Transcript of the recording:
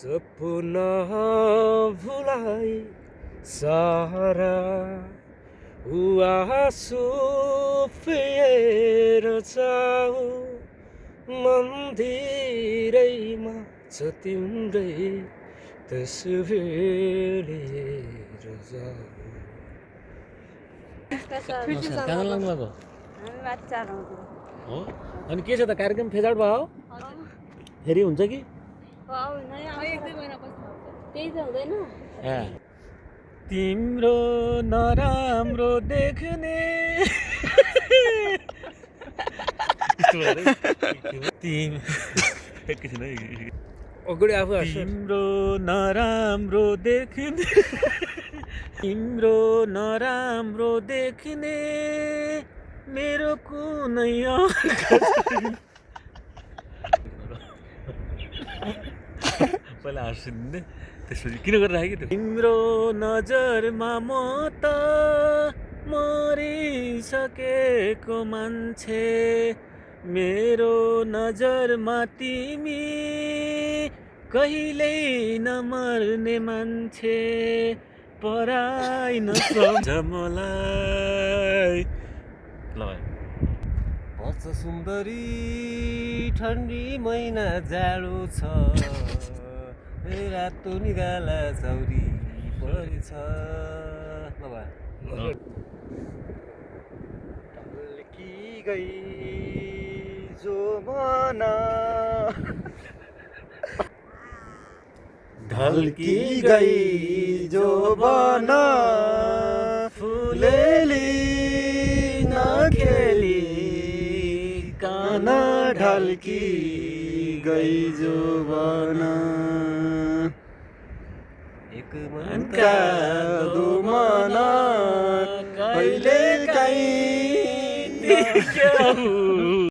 सपना भुलाई सारा आँसु फेर जाऊ मन्दिरैमा छ तिम्रै तस्बिर लिएर जाऊ। कहाँ लाग्नु भएको हो? अनि के छ त कार्यक्रम फेजाड भयो? फेरि हुन्छ कि? तिम्रो नराम्रो देख्ने तिम्रो नराम्रो देख्ने तिम्रो नराम्रो देख्ने मेरो कुनै पहिला हाँसिदिँदै त्यसपछि किन गरिराखेँ कि तिम्रो नजरमा म त मरिसकेको मान्छे मेरो नजरमा तिमी कहिल्यै नमर्ने मान्छे पराइ नसम्झ मलाई। ल भाइ भन्छ सुन्दरी ठन्डी महिना जाडो छ रातो निगाला चौरी परेछ। ढल्की गई जो मना ढल्की गई जो बना फुलेली नखेली काना ढल्की गई जो बना एक मनका दो मना कहिले काहीँ